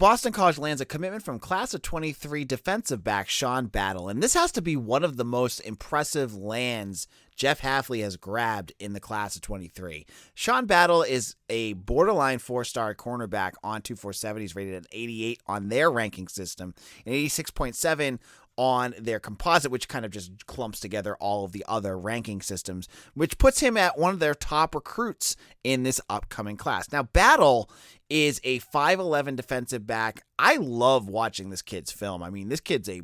Boston College lands a commitment from class of 23 defensive back Shawn Battle, and this has to be one of the most impressive lands Jeff Hafley has grabbed in the class of 23. Shawn Battle is a borderline 4-star cornerback on 247. He's rated at 88 on their ranking system and 86.7 on their composite, which kind of just clumps together all of the other ranking systems, which puts him at one of their top recruits in this upcoming class. Now, Battle is a 5'11 defensive back. I love watching this kid's film. I mean, this kid's a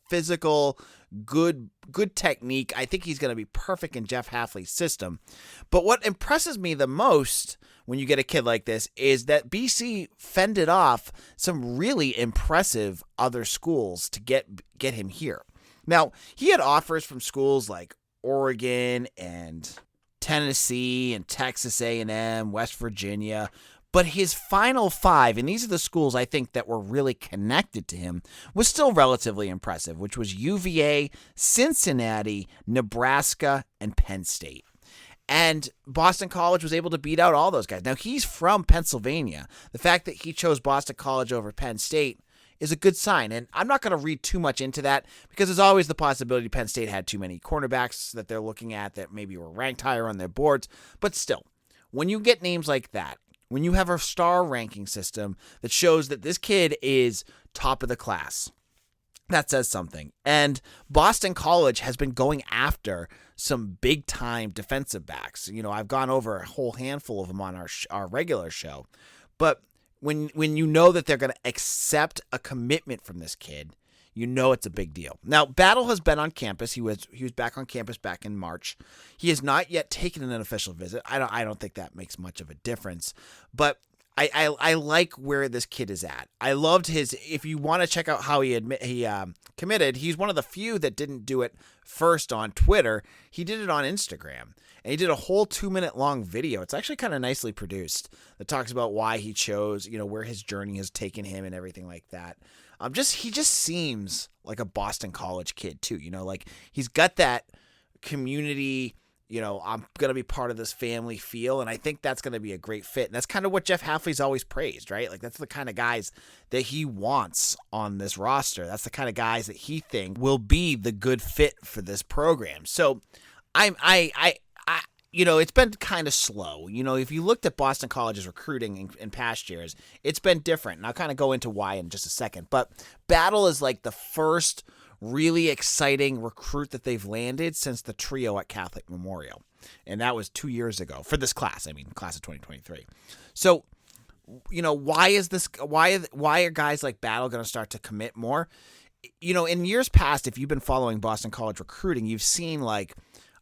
physical, good technique. I think he's going to be perfect in Jeff Hafley's system. But what impresses me the most when you get a kid like this is that BC fended off some really impressive other schools to get him here. Now, he had offers from schools like Oregon and Tennessee and Texas A&M, West Virginia, but his final 5, and these are the schools I think that were really connected to him, was still relatively impressive, which was UVA, Cincinnati, Nebraska, and Penn State. And Boston College was able to beat out all those guys. Now, he's from Pennsylvania. The fact that he chose Boston College over Penn State is a good sign. And I'm not going to read too much into that because there's always the possibility Penn State had too many cornerbacks that they're looking at that maybe were ranked higher on their boards. But still, when you get names like that, when you have a star ranking system that shows that this kid is top of the class, that says something. And Boston College has been going after some big-time defensive backs. You know, I've gone over a whole handful of them on our regular show. But when you know that they're going to accept a commitment from this kid, you know it's a big deal. Now, Battle has been on campus. He was back on campus back in March. He has not yet taken an official visit. I don't think that makes much of a difference. But I like where this kid is at. I loved his. If you want to check out how he committed, he's one of the few that didn't do it first on Twitter. He did it on Instagram, and he did a whole 2-minute long video. It's actually kind of nicely produced that talks about why he chose, where his journey has taken him and everything like that. He just seems like a Boston College kid too. Like he's got that community. I'm going to be part of this family feel, and I think that's going to be a great fit. And that's kind of what Jeff Hafley's always praised, right? Like that's the kind of guys that he wants on this roster. That's the kind of guys that he thinks will be the good fit for this program. So it's been kind of slow. If you looked at Boston College's recruiting in past years, it's been different. And I'll kind of go into why in just a second. But Battle is like the first really exciting recruit that they've landed since the trio at Catholic Memorial. And that was 2 years ago for this class. Class of 2023. So, why are guys like Battle going to start to commit more? In years past, if you've been following Boston College recruiting, you've seen like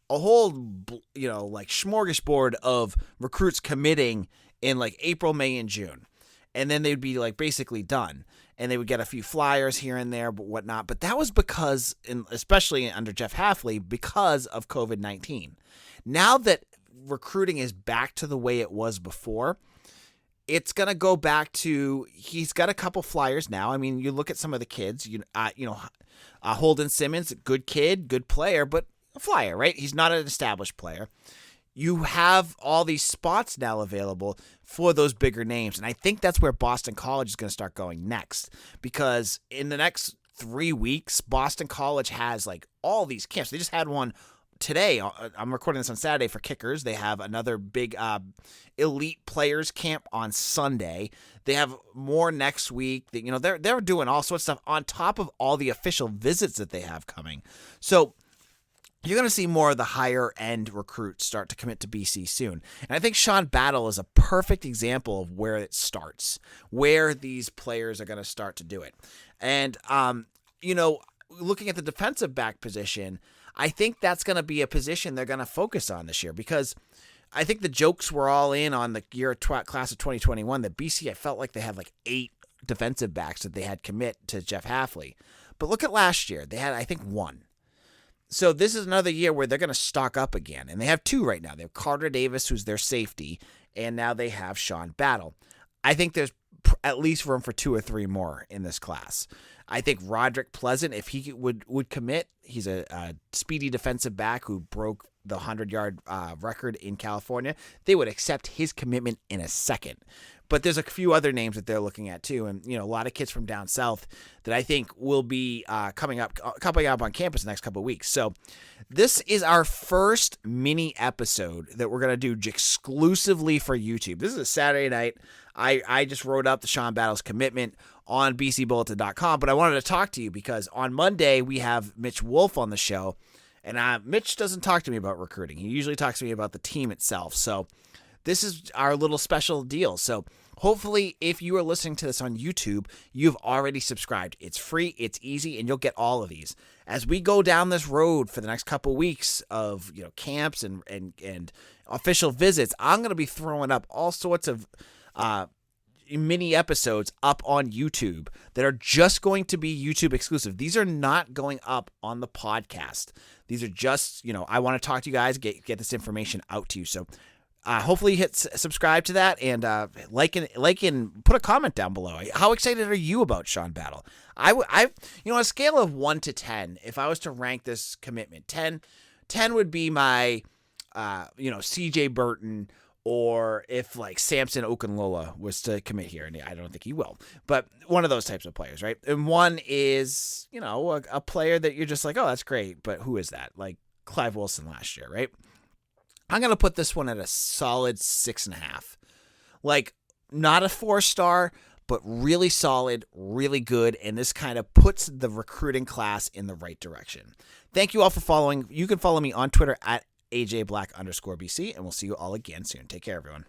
a whole, like smorgasbord of recruits committing in like April, May, and June. And then they'd be like basically done. And they would get a few flyers here and there, but whatnot. But that was because, especially under Jeff Hafley, because of COVID-19. Now that recruiting is back to the way it was before, it's going to go back to, he's got a couple flyers now. You look at some of the kids, Holden Simmons, good kid, good player, but a flyer, right? He's not an established player. You have all these spots now available for those bigger names. And I think that's where Boston College is going to start going next, because in the next 3 weeks, Boston College has like all these camps. They just had one today. I'm recording this on Saturday for kickers. They have another big elite players camp on Sunday. They have more next week. They're doing all sorts of stuff on top of all the official visits that they have coming. So you're going to see more of the higher-end recruits start to commit to BC soon. And I think Shawn Battle is a perfect example of where it starts, where these players are going to start to do it. And, looking at the defensive back position, I think that's going to be a position they're going to focus on this year, because I think the jokes were all in on the class of 2021 that BC, I felt like they had like 8 defensive backs that they had commit to Jeff Hafley. But look at last year. They had, I think, 1. So this is another year where they're going to stock up again. And they have 2 right now. They have Carter Davis, who's their safety, and now they have Shawn Battle. I think there's at least room for 2 or 3 more in this class. I think Roderick Pleasant, if he would commit, he's a speedy defensive back who broke the 100-yard record in California. They would accept his commitment in a second. But there's a few other names that they're looking at too, and a lot of kids from down south that I think will be coming up on campus the next couple of weeks. So this is our first mini episode that we're gonna do exclusively for YouTube. This is a Saturday night. I just wrote up the Shawn Battles commitment on bcbulletin.com, but I wanted to talk to you because on Monday we have Mitch Wolf on the show, and Mitch doesn't talk to me about recruiting. He usually talks to me about the team itself. So this is our little special deal. So hopefully if you are listening to this on YouTube, you've already subscribed. It's free, it's easy, and you'll get all of these. As we go down this road for the next couple weeks of camps and official visits, I'm going to be throwing up all sorts of mini episodes up on YouTube that are just going to be YouTube exclusive. These are not going up on the podcast. These are just, I want to talk to you guys, get this information out to you. So hopefully hit subscribe to that and like and put a comment down below. How excited are you about Shawn Battle? On a scale of 1 to 10, if I was to rank this commitment, 10 would be my CJ Burton, or if like Samson Okunlola was to commit here, and I don't think he will, but one of those types of players, right? And 1 is, a player that you're just like, oh, that's great, but who is that? Like Clive Wilson last year, right? I'm going to put this one at a solid 6.5. Like, not a 4-star, but really solid, really good, and this kind of puts the recruiting class in the right direction. Thank you all for following. You can follow me on Twitter at AJBlack_BC, and we'll see you all again soon. Take care, everyone.